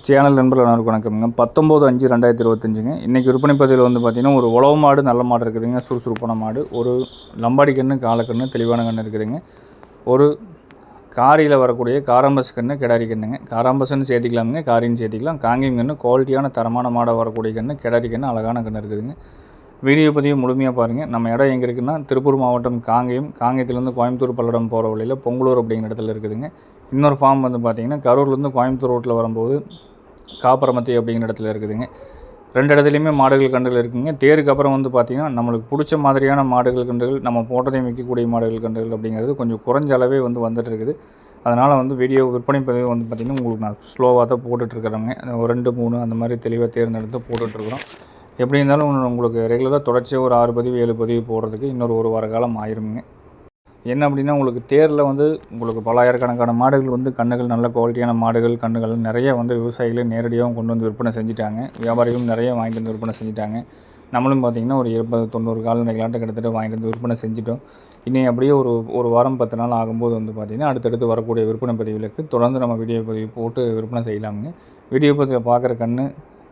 Channel நண்பர்கள் அனைவருக்கும் வணக்கம்ங்க. 19/5/2025ங்க. இன்றைக்கி விற்பனை பதிவில் வந்து பார்த்திங்கன்னா, ஒரு உழவு மாடு நல்ல மாடு இருக்குதுங்க. சுறுசுறுப்பான மாடு. ஒரு லம்பாடி கன்று, காலக்கன்று, தெளிவான கன்று இருக்குதுங்க. ஒரு காரியில் வரக்கூடிய காராம்பஸ் கன்று, கிடாரி கன்றுங்க. காராம்பஸ்ன்னு சேர்த்திக்கலாமுங்க, காரின்னு சேர்த்திக்கலாம். காங்கேயம் கன்று குவாலிட்டியான தரமான மாடாக வரக்கூடிய கன்று, கிடாரி கன்று, அழகான கன்று இருக்குதுங்க. வீடியோ பதிவு முழுமையாக பாருங்கள். நம்ம இடம் எங்கே இருக்குதுன்னா, திருப்பூர் மாவட்டம் காங்கேயத்துலேருந்து கோயம்புத்தூர் பல்லடம் போகிற வழியில் பொங்கலூர் அப்படிங்கிற இடத்துல இருக்குதுங்க. இன்னொரு ஃபார்ம் வந்து பார்த்திங்கன்னா, கரூர்லேருந்து கோயம்புத்தூர் ரோட்டில் வரும்போது காப்பரமத்தி அப்படிங்கிற இடத்துல இருக்குதுங்க. ரெண்டு இடத்துலையுமே மாடுகள் கன்றுகள் இருக்குதுங்க. தேருக்கு அப்புறம் வந்து பார்த்திங்கன்னா, நம்மளுக்கு பிடிச்ச மாதிரியான மாடுகள் கன்றுகள், நம்ம போட்டதையும் விற்கக்கூடிய மாடுகள் கன்றுகள் அப்படிங்கிறது கொஞ்சம் குறைஞ்ச அளவே வந்து வந்துட்டு இருக்குது. அதனால் வந்து வீடியோ விற்பனை பதிவு வந்து பார்த்திங்கன்னா, உங்களுக்கு நான் ஸ்லோவாக தான் போட்டுட்ருக்குறேங்க. ஒரு 2, 3 அந்த மாதிரி தெளிவாக தேர்ந்தெடுத்து போட்டுட்ருக்குறோம். எப்படி இருந்தாலும் உங்களுக்கு ரெகுலராக தொடர்ச்சியாக ஒரு 6 பதிவு 7 பதிவு போடுறதுக்கு இன்னொரு ஒரு வார காலம் ஆயிருமுங்க. என்ன அப்படின்னா, உங்களுக்கு தேரில் வந்து உங்களுக்கு பலாயிரக்கணக்கான மாடுகள் வந்து கன்றுகள், நல்ல குவாலிட்டியான மாடுகள் கன்றுகள் நிறைய வந்து விவசாயிகளே நேரடியாகவும் கொண்டு வந்து விற்பனை செஞ்சுட்டாங்க. வியாபாரிகளும் நிறைய வாங்கிட்டு வந்து விற்பனை செஞ்சுட்டாங்க. நம்மளும் பார்த்திங்கன்னா ஒரு 80-90 கால்நடைகளாட்டம் கிட்டத்தட்ட வாங்கிட்டு வந்து விற்பனை செஞ்சுட்டோம். இனி அப்படியே ஒரு வாரம் 10 நாள் ஆகும்போது வந்து பார்த்திங்கன்னா, அடுத்தடுத்து வரக்கூடிய விற்பனை பதிவுகளுக்கு தொடர்ந்து நம்ம வீடியோ பதிவு போட்டு விற்பனை செய்யலாமுங்க. வீடியோ பதிவில் பார்க்குற கன்று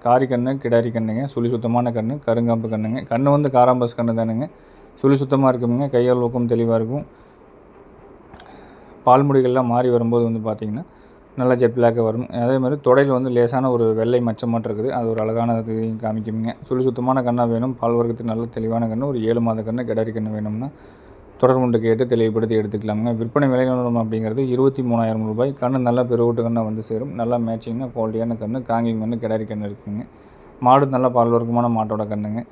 காரி கன்று, கிடாரி கன்றுங்க, சுழி சுத்தமான கன்று, கருங்காம்பு கன்றுங்க. கன்று வந்து காராம்பஸ் கன்று தானுங்க. சுழி சுத்தமாக இருக்குங்க, கையால் ஊக்கம் தெளிவாக இருக்கும். பால்முடிகள்லாம் மாறி வரும்போது வந்து பார்த்திங்கன்னா, நல்லா ஜெட் பிளாக்காக வரும். அதே மாதிரி தொடையில் வந்து லேசான ஒரு வெள்ளை மச்சம் மட்டும் இருக்குது. அது ஒரு அழகான இதையும் காமிக்குங்க. சுழி சுத்தமான கன்னாக வேணும், பால் வர்க்கத்துக்கு நல்ல தெளிவான கன்று, ஒரு 7 மாத கன்று, கிடாரி கன்று வேணும்னா தொடர்பு கொண்டு கேட்டு தெளிவுபடுத்தி எடுத்துக்கலாமுங்க. விற்பனை விலை நிலவரம் அப்படிங்கிறது ரூ. 23,000. கன்று நல்லா பெருவூட்டு கன்னாக வந்து சேரும். நல்லா மேட்சிங்காக குவாலிட்டியான கன்று, காங்கேயம் கன்று, கிடாரி கன்று இருக்குதுங்க. மாடு நல்ல பால் வர்க்கமான மாட்டோட கன்றுங்க.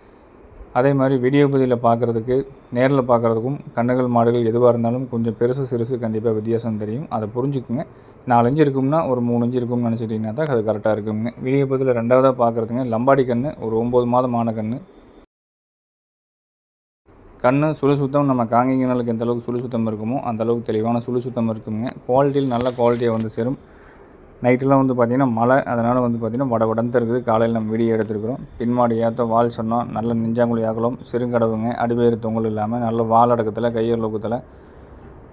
அதே மாதிரி வீடியோ பதிவில் பார்க்குறதுக்கு நேரில் பார்க்குறதுக்கும் கன்றுகள் மாடுகள் எதுவாக இருந்தாலும் கொஞ்சம் பெருசு சிறுசு கண்டிப்பாக வித்தியாசம் தெரியும். அதை புரிஞ்சுக்குங்க. 4 இன்ச்சு இருக்கும்னா ஒரு 3 இன்ச்சு இருக்கும்னு நினச்சிட்டிங்கன்னா தான் அது கரெக்டாக இருக்குங்க. வீடியோ பதிவில் ரெண்டாவதாக பார்க்குறதுங்க லம்பாடி கன்று, ஒரு 9 மாதம் ஆன கன்று. கன்று சுழி சுத்தம் நம்ம காங்கேயங்களுக்கு எந்த அளவுக்கு சுழி சுத்தம் இருக்குமோ அந்தளவுக்கு தெளிவான சுழி சுத்தம் இருக்குங்க. குவாலிட்டியில் நல்ல குவாலிட்டியாக வந்து சேரும். நைட்டெலாம் வந்து பார்த்திங்கன்னா மழை, அதனால் வந்து பார்த்திங்கன்னா வடவடன்னு இருக்குது. காலையில் நம்ம வீடியோ எடுத்துருக்குறோம். பின்மாடி ஏற்ற வால் சொன்னோம், நல்ல நெஞ்சாங்குழி அகலம், சிறுங்கடவுங்க, அடிவேறு தொங்கல் இல்லாமல் நல்ல வால் அடக்கத்தில், கையல் ஊக்கத்தில்,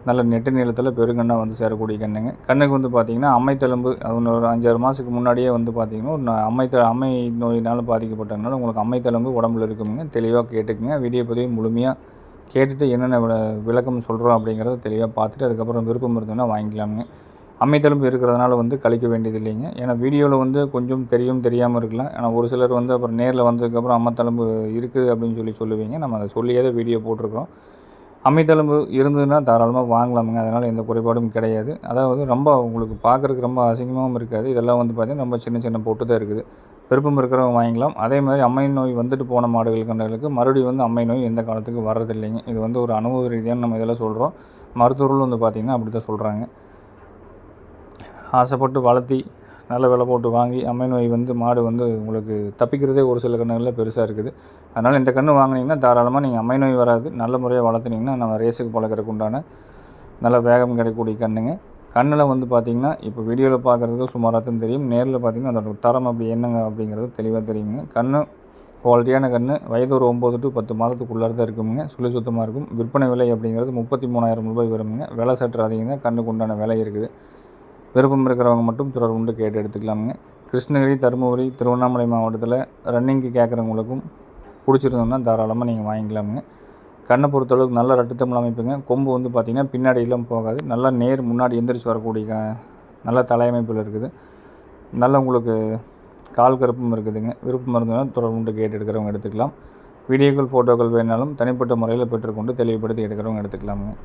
நல்ல நெட்டு நீளத்தில் பெருங்கண்ணாக வந்து சேரக்கூடிய கன்றுங்க. கண்ணுக்கு வந்து பார்த்திங்கன்னா அம்மைத்தழும்பு, அது ஒரு 5-6 மாதத்துக்கு முன்னாடியே வந்து பார்த்திங்கன்னா ஒரு அம்மை நோயினால் பாதிக்கப்பட்டதுனால உங்களுக்கு அம்மைத்தழும்பு உடம்புல இருக்குங்க. தெளிவாக கேட்டுக்குங்க. வீடியோ பதிவு முழுமையாக கேட்டுட்டு என்னென்ன விளக்கம் சொல்கிறோம் அப்படிங்கிறத தெளிவாக பார்த்துட்டு அதுக்கப்புறம் விருப்பம் இருந்ததுன்னா வாங்கிக்கலாமுங்க. அம்மைத்தழும்பு இருக்கிறதுனால வந்து கழிக்க வேண்டியது இல்லைங்க. ஏன்னா வீடியோவில் வந்து கொஞ்சம் தெரியாமல் இருக்கலாம். ஆனால் ஒரு சிலர் வந்து அப்புறம் நேரில் வந்ததுக்கப்புறம் அம்மைத்தழும்பு இருக்குது அப்படின்னு சொல்லுவீங்க. நம்ம அதை சொல்லியே தான் வீடியோ போட்டிருக்கிறோம். அம்மைத்தழும்பு இருந்ததுன்னா தாராளமாக வாங்கலாமுங்க. அதனால் எந்த குறைபாடும் கிடையாது. அதாவது ரொம்ப உங்களுக்கு பார்க்குறதுக்கு ரொம்ப அசிங்கமாகவும் இருக்காது. இதெல்லாம் வந்து பார்த்திங்கன்னா ரொம்ப சின்ன சின்ன பொட்டு தான் இருக்குது. விருப்பம் இருக்கிறவங்க வாங்கிக்கலாம். அதே மாதிரி அம்மை நோய் வந்துட்டு போன மாடுகள் கன்றுகளுக்கு மறுபடியும் வந்து அம்மை நோய் எந்த காலத்துக்கு வர்றதில்லைங்க. இது வந்து ஒரு அனுபவ ரீதியான நம்ம இதெல்லாம் சொல்கிறோம். மருத்துவர்கள் வந்து பார்த்திங்கன்னா அப்படி தான் சொல்கிறாங்க. ஆசைப்பட்டு வளர்த்தி நல்ல விலை போட்டு வாங்கி அம்மை நோய் வந்து மாடு வந்து உங்களுக்கு தப்பிக்கிறதே ஒரு சில கன்றுகளில் பெருசாக இருக்குது. அதனால் இந்த கன்று வாங்கினீங்கன்னா தாராளமாக நீங்கள் அம்மை நோய் வராது. நல்ல முறையாக வளர்த்துனீங்கன்னா நம்ம ரேஸுக்கு பழக்கிறதுக்கு உண்டான நல்ல வேகம் கிடைக்கக்கூடிய கன்றுங்க. கண்ணில் வந்து பார்த்திங்கன்னா இப்போ வீடியோவில் பார்க்குறதுக்கு சுமாராக தான் தெரியும். நேரில் பார்த்திங்கன்னா அதோட தரம் அப்படி என்னங்க அப்படிங்கிறது தெளிவாக தெரியுங்க. கன்று குவாலிட்டியான கன்று, வயது ஒரு 9 to 10 மாதத்துக்குள்ளார தான் இருக்குங்க. சுழி சுத்தமாக இருக்கும். விற்பனை விலை அப்படிங்கிறது ரூ. 33,000 வருங்க. விலை சற்று அதிகம் தான். கண்ணுக்கு உண்டான விலை இருக்குது. விருப்பம் இருக்கிறவங்க மட்டும் தொடர்பு கொண்டு கேட்டு எடுத்துக்கலாமுங்க. கிருஷ்ணகிரி, தருமபுரி, திருவண்ணாமலை மாவட்டத்தில் ரன்னிங்க்கு கேட்குறவங்களுக்கும் பிடிச்சிருந்தோம்னா தாராளமாக நீங்கள் வாங்கிக்கலாமுங்க. கண்ணை பொறுத்தளவுக்கு நல்ல ரட்டுத்தமிழ் அமைப்புங்க. கொம்பு வந்து பார்த்திங்கன்னா பின்னாடியெல்லாம் போகாது. நல்லா நேர் முன்னாடி எந்திரிச்சு வரக்கூடிய நல்ல தலையமைப்பில் இருக்குது. நல்ல உங்களுக்கு கால் கருப்பும் இருக்குதுங்க. விருப்பம் இருந்ததுன்னா தொடர்பு கொண்டு கேட்டு எடுக்கிறவங்க எடுத்துக்கலாம். வீடியோக்கள் ஃபோட்டோக்கள் வேணாலும் தனிப்பட்ட முறையில் பெற்றுக்கொண்டு தெளிவுபடுத்தி எடுக்கிறவங்க எடுத்துக்கலாமுங்க.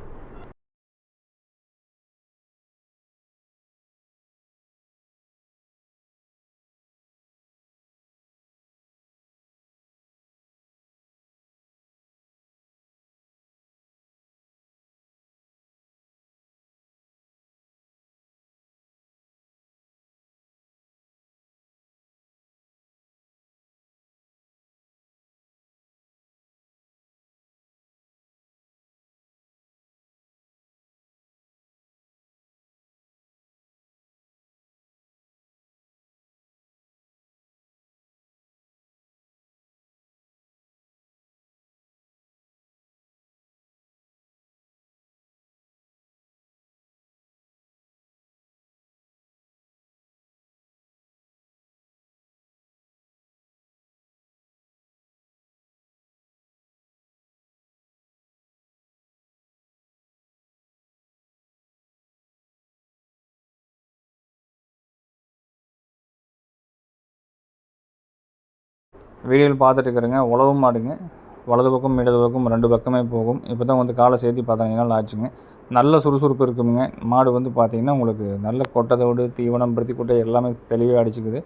வீடியோவில் பார்த்துட்டு இருக்கிறேங்க. உழவு மாடுங்க. வலது பக்கம் இடது பக்கம் 2 பக்கமே போகும். இப்போ தான் வந்து காலை சேர்த்து 15 நாள் ஆச்சுங்க. நல்ல சுறுசுறுப்பு இருக்குங்க. மாடு வந்து பார்த்திங்கன்னா உங்களுக்கு நல்ல கொட்டதோடு தீவனம் பிரத்தி கொட்டை எல்லாமே தெளிவாக அடிச்சுக்குது.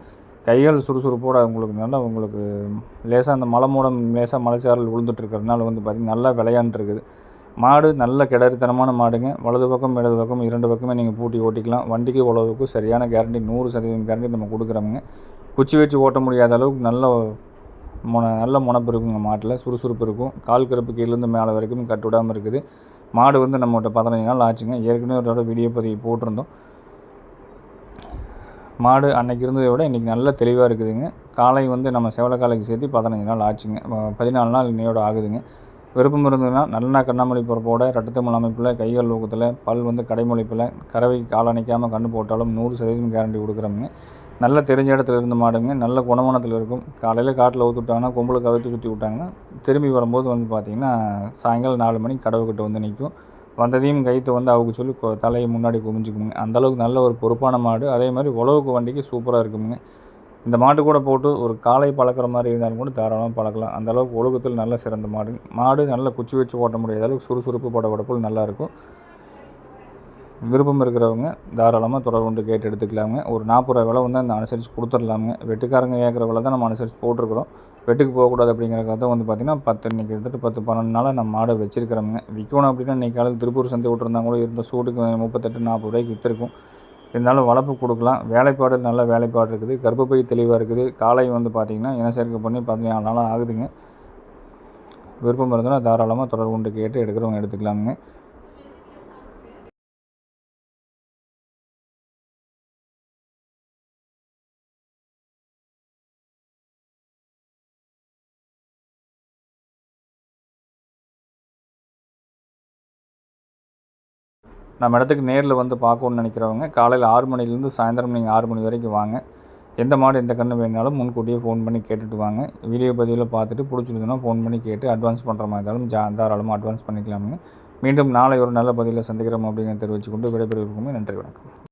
கைகள் சுறுசுறுப்போடு உங்களுக்கு நல்லா உங்களுக்கு லேசாக அந்த மலை மூடம் லேசாக மலைச்சாரல் விழுந்துட்டுருக்கிறதுனால வந்து பார்த்திங்கன்னா நல்லா விளையாண்டுருக்குது. மாடு நல்ல கிடரித்தனமான மாடுங்க. வலது பக்கம் இடது பக்கம் 2 பக்கமே நீங்கள் பூட்டி ஓட்டிக்கலாம். வண்டிக்கு உழவுக்கு சரியான கேரண்டி 100% கேரண்டி நம்ம கொடுக்குறோமுங்க. குச்சி வச்சு ஓட்ட முடியாத அளவுக்கு நல்ல முனப்பு இருக்குங்க. மாட்டில் சுறுசுறுப்பு இருக்கும். கால் கருப்பு கீழேருந்து மேலே வரைக்கும் கட்டு விடாமல் இருக்குது. மாடு வந்து நம்மகிட்ட 15 நாள் ஆச்சுங்க. ஏற்கனவே ஒரு தடவை வீடியோ பதிவு போட்டிருந்தோம். மாடு அன்றைக்கி இருந்ததை விட இன்றைக்கி நல்ல தெளிவாக இருக்குதுங்க. காலை வந்து நம்ம செவலை காலைக்கு சேர்த்து 15 நாள் ஆச்சுங்க. 14 நாள் இன்னையோட ஆகுதுங்க. விருப்பம் இருந்ததுன்னா நல்ல கண்ணாமொழி பிறப்போட ரட்டத்தமிழ் அமைப்பில் கைகள் ஊக்கத்தில் பல் வந்து கடைமொழிப்பில் கறவை காலணிக்காமல் கண்ணு போட்டாலும் 100% கேரண்டி கொடுக்குறோமுங்க. நல்ல தெரிஞ்ச இடத்துல இருந்து மாடுங்க. நல்ல குணமானத்தில் இருக்கும். காலையில் காட்டில் ஊற்றுட்டாங்கன்னா கொம்புல கவித்து சுற்றி விட்டாங்கன்னா திரும்பி வரும்போது வந்து பார்த்திங்கன்னா சாயங்காலம் 4 மணிக்கு கடவுக்கிட்ட வந்து நிற்கும். வந்ததையும் கைத்தை வந்து அவங்க சொல்லி தலையை முன்னாடி குமிஞ்சுக்குங்க. அந்தளவுக்கு நல்ல ஒரு பொறுப்பான மாடு. அதே மாதிரி உழவுக்கு வண்டிக்கு சூப்பராக இருக்குங்க. இந்த மாட்டு கூட போட்டு ஒரு காலை பழக்கிற மாதிரி இருந்தாலும் கூட தாராளமாக பழக்கலாம். அந்தளவுக்கு ஒழுக்கத்தில் நல்ல சிறந்த மாடு. மாடு நல்ல குச்சி வச்சு ஓட்ட முடியாத அளவுக்கு சுறுசுறுப்பு படபடப்புள் நல்லாயிருக்கும். விருப்பம் இருக்கிறவங்க தாராளமாக தொடர்பு கொண்டு கேட்டு எடுத்துக்கலாங்க. ஒரு 40 ரூபா விலை வந்து அந்த அனுசரித்து கொடுத்துடலாமுங்க. வெட்டுக்காரங்க கேட்குற விலை தான் நம்ம அனுசரித்து போட்டிருக்கிறோம். வெட்டுக்கு போகக்கூடாது அப்படிங்கிறக்காக தான் வந்து பார்த்திங்கன்னா இன்றைக்கி கிட்டத்தட்ட 10-12 நாளாக நம்ம மாடை வச்சிருக்கிறோமுங்க. விற்கணும் அப்படின்னா இன்றைக்கி காலையில் திருப்பூர் சந்தை விட்டுருந்தாங்க கூட இருந்த சூட்டுக்கு 38-40 ரூபாய்க்கு விற்றுருக்கும். இருந்தாலும் வளர்ப்பு கொடுக்கலாம். வேலைப்பாடு நல்ல வேலைப்பாடு இருக்குது. கர்ப்பப்பை தெளிவாக இருக்குது. காலை வந்து பார்த்திங்கன்னா இனச்சேர்க்கை பண்ணி 14 நாளாக ஆகுதுங்க. விருப்பம் இருந்தால் தாராளமாக தொடர்பு கொண்டு கேட்டு எடுக்கிறவங்க எடுத்துக்கலாமுங்க. நம்ம இடத்துக்கு நேரில் வந்து பார்க்கணுன்னு நினைக்கிறவங்க காலையில் 6 மணிலேருந்து சாயந்தரம் நீங்கள் 6 மணி வரைக்கும் வாங்க. எந்த மாடு எந்த கன்று வேணாலும் முன்கூட்டியே ஃபோன் பண்ணி கேட்டுட்டு வாங்க. வீடியோ பதிவில் பார்த்துட்டு பிடிச்சிருந்ததுன்னா ஃபோன் பண்ணி கேட்டு அட்வான்ஸ் பண்ணுற மாதிரி இருந்தாலும் தாராளமாக அட்வான்ஸ் பண்ணிக்கலாமுங்க. மீண்டும் நாளை ஒரு நல்ல பதிவில் சந்திக்கிறோம் அப்படிங்கிறத தெரிவித்துக்கொண்டு விடைபெறுவதற்கு நன்றி, வணக்கம்.